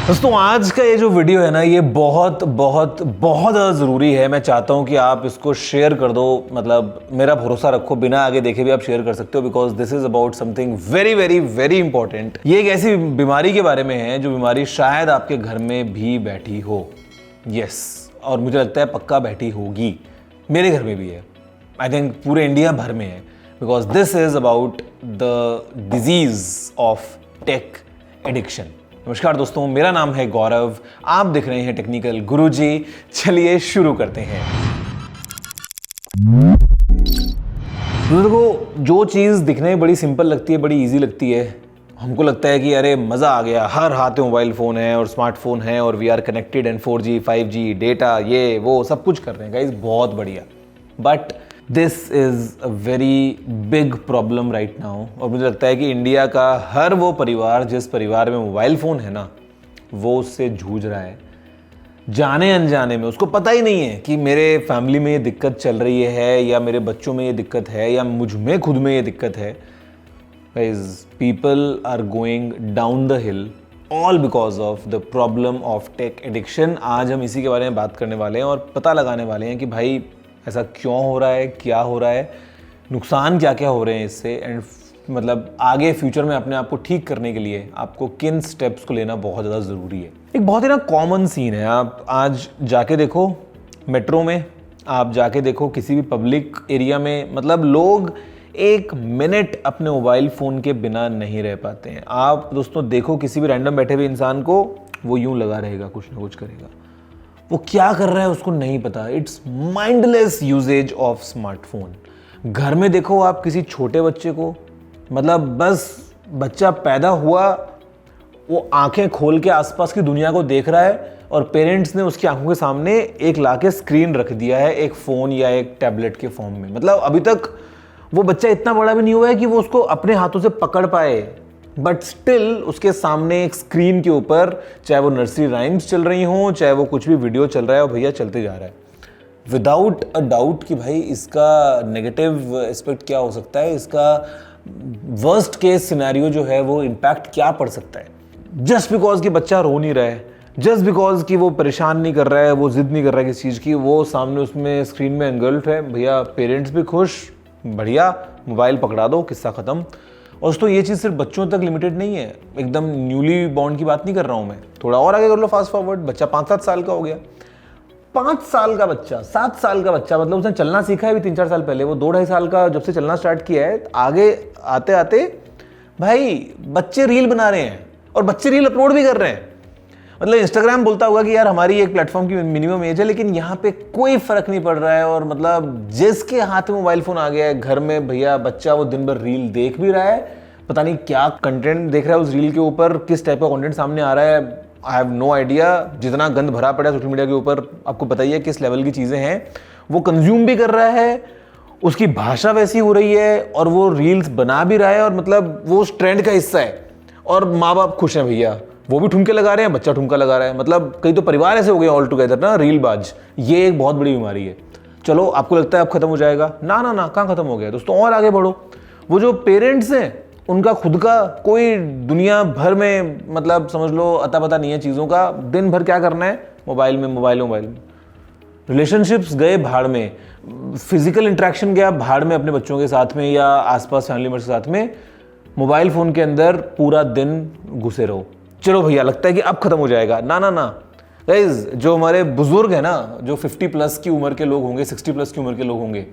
दोस्तों आज का ये जो वीडियो है ना, ये बहुत बहुत बहुत ज़्यादा ज़रूरी है। मैं चाहता हूँ कि आप इसको शेयर कर दो, मतलब मेरा भरोसा रखो, बिना आगे देखे भी आप शेयर कर सकते हो, because this is about something very very very important. ये एक ऐसी बीमारी के बारे में है जो बीमारी शायद आपके घर में भी बैठी हो। यस, और मुझे लगता है पक्का बैठी होगी। मेरे घर में भी है, आई थिंक पूरे इंडिया भर में है, because this is about the disease of tech addiction. नमस्कार दोस्तों, मेरा नाम है गौरव, आप देख रहे हैं टेक्निकल गुरुजी। चलिए शुरू करते हैं। देखो, जो चीज़ दिखने में बड़ी सिंपल लगती है, बड़ी इजी लगती है, हमको लगता है कि अरे मज़ा आ गया, हर हाथ में मोबाइल फ़ोन है और स्मार्टफोन है और we are connected and 4G 5G data ये वो सब कुछ कर रहे हैं गाइस, बहुत बढ़िया। But this is a very big problem right now. और मुझे लगता है कि इंडिया का हर वो परिवार जिस परिवार में मोबाइल फ़ोन है ना, वो उससे जूझ रहा है। जाने अनजाने में उसको पता ही नहीं है कि मेरे फैमिली में ये दिक्कत चल रही है, या मेरे बच्चों में ये दिक्कत है, या मुझ में खुद में ये दिक्कत है। Guys, people are going down the hill all because of the problem of tech addiction. आज हम इसी के बारे में बात करने वाले हैं और पता लगाने वाले हैं कि भाई ऐसा क्यों हो रहा है, क्या हो रहा है, नुकसान क्या क्या हो रहे हैं इससे, एंड मतलब आगे फ्यूचर में अपने आप को ठीक करने के लिए आपको किन स्टेप्स को लेना बहुत ज़्यादा ज़रूरी है। एक बहुत ही ना कॉमन सीन है, आप आज जाके देखो मेट्रो में, आप जाके देखो किसी भी पब्लिक एरिया में, मतलब लोग एक मिनट अपने मोबाइल फ़ोन के बिना नहीं रह पाते हैं। आप दोस्तों देखो किसी भी रैंडम बैठे हुए इंसान को, वो यूं लगा रहेगा, कुछ ना कुछ करेगा, वो क्या कर रहा है उसको नहीं पता। It's mindless usage of smartphone. घर में देखो आप किसी छोटे बच्चे को, मतलब बस बच्चा पैदा हुआ, वो आंखें खोल के आसपास की दुनिया को देख रहा है और पेरेंट्स ने उसकी आंखों के सामने एक लाके स्क्रीन रख दिया है, एक फ़ोन या एक टैबलेट के फॉर्म में। मतलब अभी तक वो बच्चा इतना बड़ा भी नहीं हुआ है कि वो उसको अपने हाथों से पकड़ पाए, बट स्टिल उसके सामने एक स्क्रीन के ऊपर, चाहे वो नर्सरी राइम्स चल रही हों, चाहे वो कुछ भी वीडियो चल रहा है, और भैया चलते जा रहा है विदाउट अ डाउट कि भाई इसका नेगेटिव एस्पेक्ट क्या हो सकता है, इसका वर्स्ट केस सिनेरियो जो है वो इम्पैक्ट क्या पड़ सकता है। जस्ट बिकॉज कि बच्चा रो नहीं रहा है, जस्ट बिकॉज कि वो परेशान नहीं कर रहा है, वो जिद नहीं कर रहा है किसी चीज़ की, वो सामने उसमें स्क्रीन में एंगल्फ है, भैया पेरेंट्स भी खुश, बढ़िया, मोबाइल पकड़ा दो, किस्सा ख़त्म। और दोस्तों ये चीज़ सिर्फ बच्चों तक लिमिटेड नहीं है, एकदम न्यूली बॉर्न की बात नहीं कर रहा हूँ मैं, थोड़ा और आगे कर लो, फास्ट फॉरवर्ड, बच्चा 5-7 साल का हो गया, 5 साल का बच्चा, 7 साल का बच्चा, मतलब उसने चलना सीखा है भी 3-4 साल पहले, वो 2-2.5 साल का जब से चलना स्टार्ट किया है, आगे आते आते भाई बच्चे रील बना रहे हैं और बच्चे रील अपलोड भी कर रहे हैं। मतलब इंस्टाग्राम बोलता होगा कि यार हमारी एक प्लेटफॉर्म की मिनिमम एज है, लेकिन यहाँ पे कोई फर्क नहीं पड़ रहा है। और मतलब जिसके हाथ में मोबाइल फोन आ गया है घर में, भैया बच्चा वो दिन भर रील देख भी रहा है, पता नहीं क्या कंटेंट देख रहा है उस रील के ऊपर, किस टाइप का कंटेंट सामने आ रहा है, आई हैव नो आइडिया। जितना गंद भरा पड़ा है सोशल मीडिया के ऊपर, आपको पता ही है किस लेवल की चीज़ें हैं, वो कंज्यूम भी कर रहा है, उसकी भाषा वैसी हो रही है और वो रील्स बना भी रहा है, और मतलब वो उस ट्रेंड का हिस्सा है। और माँ बाप खुश हैं भैया, वो भी ठुमके लगा रहे हैं, बच्चा ठुमका लगा रहा है, मतलब कई तो परिवार ऐसे हो गए ऑल टुगेदर ना, रीलबाज। ये एक बहुत बड़ी बीमारी है। चलो आपको लगता है अब खत्म हो जाएगा, ना ना ना, कहाँ खत्म हो गया दोस्तों, और आगे बढ़ो। वो जो पेरेंट्स हैं उनका खुद का कोई दुनिया भर में, मतलब समझ लो अता पता नहीं है चीज़ों का, दिन भर क्या करना है, मोबाइल में मोबाइल मोबाइल में। रिलेशनशिप्स गए भाड़ में, फिजिकल इंटरेक्शन गया भाड़ में अपने बच्चों के साथ में या आसपास फैमिली मेंबर्स के साथ में, मोबाइल फ़ोन के अंदर पूरा दिन घुसे रहो। चलो भैया लगता है कि अब खत्म हो जाएगा, ना ना ना गाइस, जो हमारे बुजुर्ग हैं ना, जो 50+ की उम्र के लोग होंगे, 60+ की उम्र के लोग होंगे,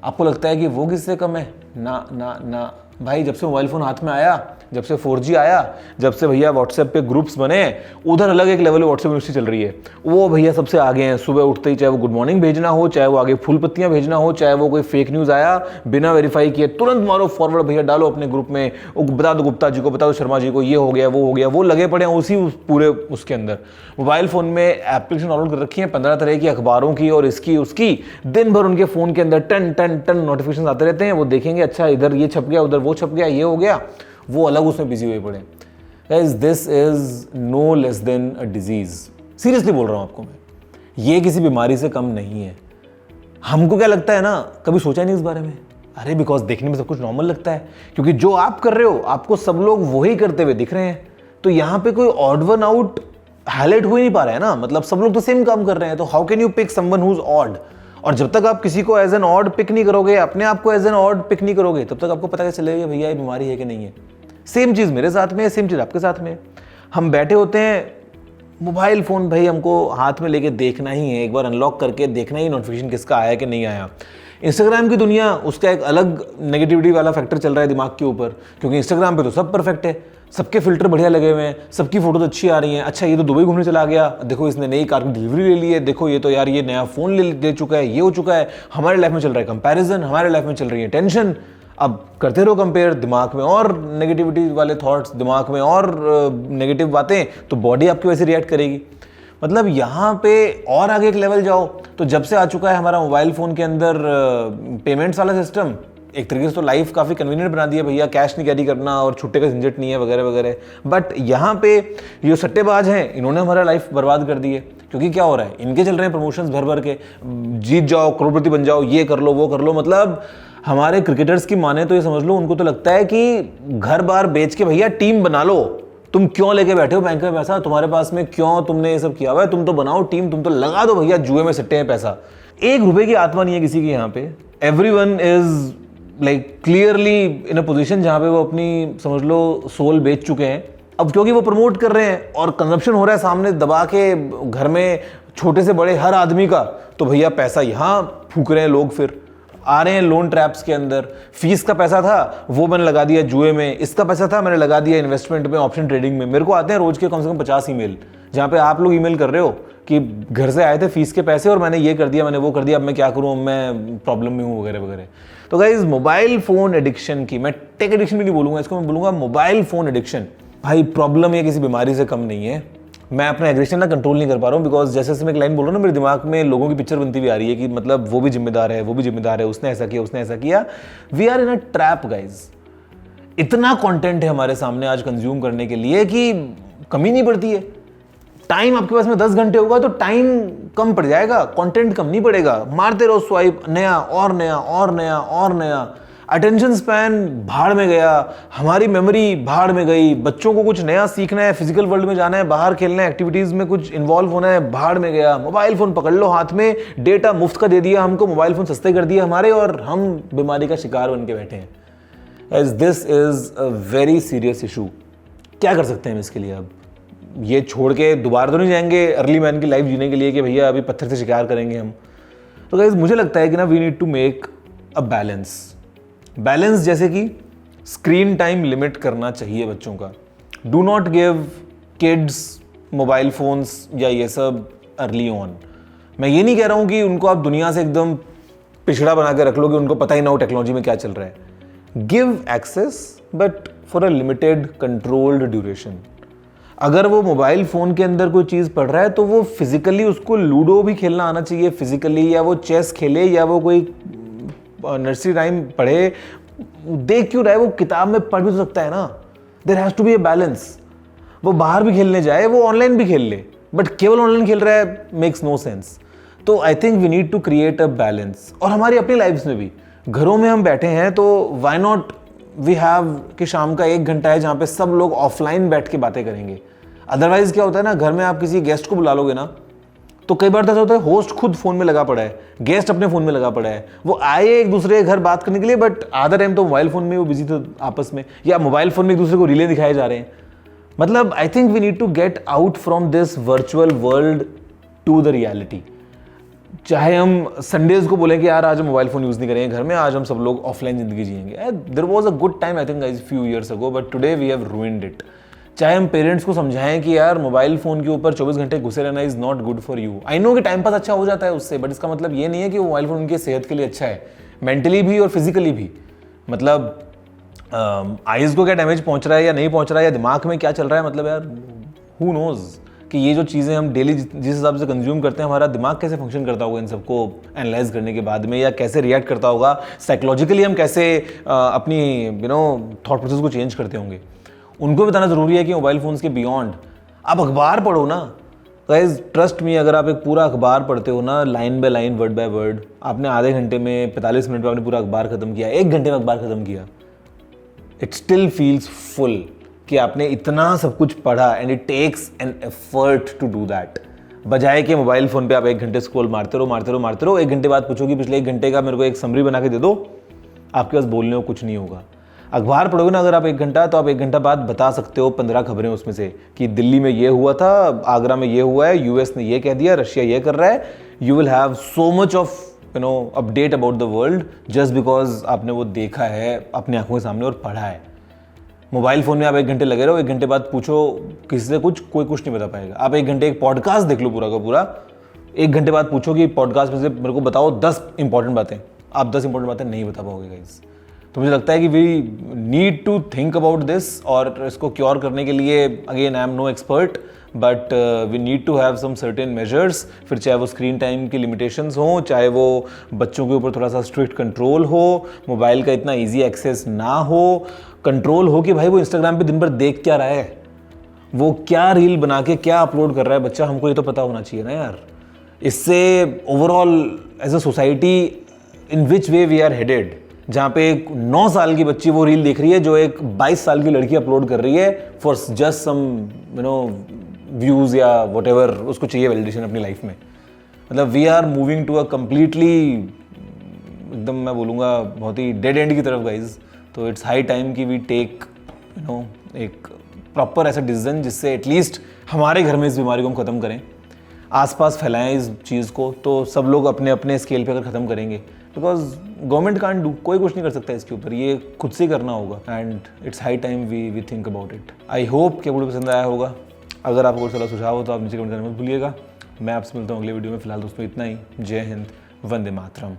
आपको लगता है कि वो किससे कम है? ना ना ना भाई, जब से मोबाइल फ़ोन हाथ में आया, जब से 4G आया, जब से भैया व्हाट्सएप पे ग्रुप्स बने, उधर अलग एक लेवल में व्हाट्सएप यूनिवर्सिटी चल रही है, वो भैया सबसे आगे हैं। सुबह उठते ही चाहे वो गुड मॉर्निंग भेजना हो, चाहे वो आगे फूल पत्तियां भेजना हो, चाहे वो कोई फेक न्यूज़ आया बिना वेरीफाई किए तुरंत मारो फॉरवर्ड, भैया डालो अपने ग्रुप में, बता दो गुप्ता जी को, बता दो शर्मा जी को, ये हो गया वो हो गया, वो लगे पड़े हैं उसी पूरे उसके अंदर। मोबाइल फ़ोन में एप्लीकेशन डाउनलोड कर रखी है 15 तरह की अखबारों की और इसकी उसकी, दिन भर उनके फ़ोन के अंदर टन टन टन नोटिफिकेशन आते रहते हैं। वो देखेंगे अच्छा इधर ये छप गया, उधर वो छप गया, ये हो गया, वो अलग उसमें बिजी हुए पड़े। Guys, this is no less than a disease. Seriously बोल रहा हूं आपको मैं, ये किसी बीमारी से कम नहीं है। हमको क्या लगता है ना, कभी सोचा नहीं इस बारे में, अरे बिकॉज देखने में सब कुछ नॉर्मल लगता है, क्योंकि जो आप कर रहे हो आपको सब लोग वही करते हुए दिख रहे हैं, तो यहाँ पे कोई ऑड वन आउट हाईलाइट हो ही नहीं पा रहा है ना, मतलब सब लोग तो सेम काम कर रहे हैं, तो how can you pick someone who is odd? और जब तक आप किसी को एज एन ऑड पिक नहीं करोगे, अपने आप को एज एन ऑड पिक नहीं करोगे, तब तक आपको पता कैसे चलेगा भैया ये बीमारी है कि नहीं है। सेम चीज़ मेरे साथ में है, सेम चीज़ आपके साथ में है। हम बैठे होते हैं, मोबाइल फ़ोन भाई हमको हाथ में लेके देखना ही है, एक बार अनलॉक करके देखना ही नोटिफिकेशन किसका आया कि नहीं आया। इंस्टाग्राम की दुनिया, उसका एक अलग नेगेटिविटी वाला फैक्टर चल रहा है दिमाग के ऊपर, क्योंकि इंस्टाग्राम पे तो सब परफेक्ट है, सबके फिल्टर बढ़िया लगे हुए हैं, सबकी फोटोज अच्छी आ रही हैं। अच्छा ये तो दुबई घूमने चला गया, देखो इसने नई कार की डिलीवरी ले ली है, देखो ये तो यार ये नया फ़ोन ले चुका है, ये हो चुका है। हमारे लाइफ में चल रहा है कंपैरिजन, हमारे लाइफ में चल रही है टेंशन। अब करते रहो कंपेयर, दिमाग में और नेगेटिविटी वाले थॉट्स, दिमाग में और नेगेटिव बातें, तो बॉडी आपकी वैसे रिएक्ट करेगी। मतलब यहाँ पे और आगे एक लेवल जाओ तो जब से आ चुका है हमारा मोबाइल फ़ोन के अंदर पेमेंट्स वाला सिस्टम, एक तरीके से तो लाइफ काफ़ी कन्वीनियंट बना दिया, भैया कैश नहीं कैरी करना और छुट्टे का झंझट नहीं है वगैरह वगैरह। बट यहाँ पे जो सट्टेबाज हैं इन्होंने हमारा लाइफ बर्बाद कर दी है, क्योंकि क्या हो रहा है, इनके चल रहे हैं प्रमोशंस भर भर के, जीत जाओ करोड़पति बन जाओ, ये कर लो वो कर लो। मतलब हमारे क्रिकेटर्स की माने तो ये समझ लो, उनको तो लगता है कि घर बार बेच के भैया टीम बना लो, तुम क्यों लेके बैठे हो बैंक में पैसा, तुम्हारे पास में क्यों तुमने ये सब किया हुआ है, तुम तो बनाओ टीम, तुम तो लगा दो भैया जुए में सट्टे हैं पैसा। एक रुपए की आत्मा नहीं है किसी की यहाँ पे। Everyone is like clearly in a position जहाँ पे वो अपनी समझ लो सोल बेच चुके हैं। अब क्योंकि वो प्रमोट कर रहे हैं और कंजप्शन हो रहा है सामने दबा के घर में, छोटे से बड़े हर आदमी का, तो भैया पैसा यहाँ फूक रहे हैं लोग, फिर आ रहे हैं लोन ट्रैप्स के अंदर। फीस का पैसा था वो मैंने लगा दिया जुए में, इसका पैसा था मैंने लगा दिया इन्वेस्टमेंट में, ऑप्शन ट्रेडिंग में। मेरे को आते हैं रोज के कम से कम 50 ईमेल, जहाँ पे आप लोग ईमेल कर रहे हो कि घर से आए थे फीस के पैसे और मैंने ये कर दिया, मैंने वो कर दिया, अब मैं क्या करूँ, मैं प्रॉब्लम में हूँ वगैरह वगैरह। तो गाइज मोबाइल फ़ोन एडिक्शन की, मैं टेक एडिक्शन भी नहीं बोलूँगा इसको, मैं बोलूँगा मोबाइल फ़ोन एडिक्शन। भाई प्रॉब्लम ये किसी बीमारी से कम नहीं है। मैं अपना एग्रेशन ना कंट्रोल नहीं कर पा रहा हूँ, बिकॉज जैसे जैसे मैं एक लाइन बोल रहा हूँ ना, मेरे दिमाग में लोगों की पिक्चर बनती हुई आ रही है कि मतलब वो भी जिम्मेदार है, वो भी जिम्मेदार है, उसने ऐसा किया, उसने ऐसा किया। We are in a trap guys. इतना कंटेंट है हमारे सामने आज कंज्यूम करने के लिए कि कमी नहीं पड़ती है। टाइम आपके पास में 10 घंटे होगा तो टाइम कम पड़ जाएगा, कंटेंट कम नहीं पड़ेगा। मारते रहो स्वाइप, नया और नया और नया और नया। अटेंशन स्पैन भाड़ में गया, हमारी मेमोरी भाड़ में गई। बच्चों को कुछ नया सीखना है, फिजिकल वर्ल्ड में जाना है, बाहर खेलना है, एक्टिविटीज़ में कुछ इन्वॉल्व होना है, भाड़ में गया। मोबाइल फ़ोन पकड़ लो हाथ में, डेटा मुफ्त का दे दिया हमको, मोबाइल फ़ोन सस्ते कर दिए हमारे, और हम बीमारी का शिकार बन के बैठे हैं। As this is a very serious issue. क्या कर सकते हैं हम इसके लिए? अब ये छोड़ के दोबारा तो नहीं जाएंगे अर्ली मैन की लाइफ जीने के लिए कि भैया अभी पत्थर से शिकार करेंगे हम। तो गाइस मुझे लगता है कि ना we need to make a balance, जैसे कि स्क्रीन टाइम लिमिट करना चाहिए बच्चों का। Do not give kids mobile phones या ये सब अर्ली ऑन। मैं ये नहीं कह रहा हूँ कि उनको आप दुनिया से एकदम पिछड़ा बना के रख लो कि उनको पता ही ना हो टेक्नोलॉजी में क्या चल रहा है। Give access but for a limited controlled duration. अगर वो मोबाइल फ़ोन के अंदर कोई चीज़ पढ़ रहा है तो वो फिजिकली उसको लूडो भी खेलना आना चाहिए फिजिकली, या वो चेस खेले, या वो कोई नर्सरी राइम पढ़े। देख क्यों रहा है, वो किताब में पढ़ भी तो सकता है ना। There has to be a balance. वो बाहर भी खेलने जाए, वो ऑनलाइन भी खेल ले, बट केवल ऑनलाइन खेल रहा है मेक्स नो सेंस। तो I think we need to create a balance. और हमारी अपनी लाइफ्स में भी, घरों में हम बैठे हैं तो वाई नॉट वी हैव कि शाम का 1 घंटा है जहाँ पे सब लोग ऑफलाइन बैठ के बातें करेंगे। अदरवाइज क्या होता है ना, घर में आप किसी गेस्ट को बुला लोगे ना, तो कई बार तो ऐसा होता है होस्ट खुद फोन में लगा पड़ा है, गेस्ट अपने फोन में लगा पड़ा है। वो आए एक दूसरे के घर बात करने के लिए, बट आधा टाइम तो मोबाइल फोन में वो बिजी थे आपस में, या मोबाइल फोन में एक दूसरे को रीले दिखाए जा रहे हैं। मतलब I think we need to get out from this virtual world to the reality. चाहे हम संडेज को बोलें कि यार आज हम मोबाइल फोन यूज नहीं करेंगे घर में, आज हम सब लोग ऑफलाइन जिंदगी जिएंगे। There was a good time I think guys few years ago, but today we have ruined it. चाहे हम पेरेंट्स को समझाएं कि यार मोबाइल फोन के ऊपर 24 घंटे घुसे रहना is not good for you. I know कि टाइम पास अच्छा हो जाता है उससे, बट इसका मतलब ये नहीं है कि मोबाइल फोन उनकी सेहत के लिए अच्छा है, मेंटली भी और फिजिकली भी। मतलब आईज को क्या डैमेज पहुंच रहा है या नहीं पहुंच रहा है, या दिमाग में क्या चल रहा है, मतलब यार हु नोज कि ये जो चीज़ें हम डेली जिस हिसाब से कंज्यूम करते हैं, हमारा दिमाग कैसे फंक्शन करता होगा इन सबको एनालाइज करने के बाद में, या कैसे रिएक्ट करता होगा साइकोलॉजिकली, हम कैसे अपनी थॉट प्रोसेस को चेंज करते होंगे। उनको बताना ज़रूरी है कि मोबाइल फ़ोन्स के बियॉन्ड आप अखबार पढ़ो ना। गाइस ट्रस्ट मी, अगर आप एक पूरा अखबार पढ़ते हो ना, line by line, word by word, आपने आधे घंटे में 45 मिनट में आपने पूरा अखबार खत्म किया, 1 घंटे में अखबार खत्म किया, इट स्टिल फील्स फुल। कि आपने इतना सब कुछ पढ़ा and it takes an effort to do that, बजाय कि मोबाइल फ़ोन पे आप 1 घंटे स्क्रॉल मारते रहो, 1 घंटे बाद पूछोगे पिछले 1 घंटे का मेरे को एक समरी बना के दे दो, आपके पास बोलने को कुछ नहीं होगा। अखबार पढ़ोगे ना अगर आप 1 घंटा, तो आप 1 घंटा बाद बता सकते हो 15 खबरें उसमें से कि दिल्ली में ये हुआ था, आगरा में ये हुआ है, यूएस ने ये कह दिया, रशिया ये कर रहा है। You will have so much of update about the world just because आपने वो देखा है अपनी आंखों के सामने और पढ़ा है। मोबाइल फ़ोन में आप 1 घंटे लगे रहो, 1 घंटे बाद पूछो किसी से कुछ, कोई कुछ नहीं बता पाएगा। आप 1 घंटे एक पॉडकास्ट देख लो पूरा का पूरा, 1 घंटे बाद पूछो कि पॉडकास्ट में से मेरे को बताओ 10 इंपॉर्टेंट बातें, आप 10 इंपॉर्टेंट बातें नहीं बता पाओगे गाइस। तो मुझे लगता है कि we need to think about this, और इसको क्योर करने के लिए again I am no expert, but we need to have some certain measures. फिर चाहे वो स्क्रीन टाइम की लिमिटेशंस हों, चाहे वो बच्चों के ऊपर थोड़ा सा स्ट्रिक्ट कंट्रोल हो, मोबाइल का इतना ईजी एक्सेस ना हो, कंट्रोल हो कि भाई वो इंस्टाग्राम पे दिन भर देख क्या रहा है, वो क्या रील बना के क्या अपलोड कर रहा है बच्चा, हमको ये तो पता होना चाहिए ना यार। इससे overall as a society in which way we are headed, जहाँ पे एक 9 साल की बच्ची वो रील देख रही है जो एक 22 साल की लड़की अपलोड कर रही है for just some views or whatever उसको चाहिए वैलिडेशन अपनी लाइफ में। मतलब we are moving to a completely, एकदम मैं बोलूँगा बहुत ही डेड एंड की तरफ गाइज। तो इट्स हाई टाइम कि वी टेक एक प्रॉपर ऐसा डिसीजन जिससे एटलीस्ट हमारे घर में इस बीमारी को हम ख़त्म करें, आसपास फैलाएं इस चीज़ को, तो सब लोग अपने अपने स्केल पे अगर ख़त्म करेंगे, बिकॉज गवर्नमेंट कांट डू, कोई कुछ नहीं कर सकता इसके ऊपर, ये खुद से करना होगा। And it's high time we think about it. I hope कि वीडियो पसंद आया होगा। अगर आपको कोई सलाह सुझाव हो तो आप नीचे कमेंट करना मत भूलिएगा। मैं आपसे मिलता हूँ अगले वीडियो में। फिलहाल दोस्तों इतना ही। जय हिंद, वंदे मातरम।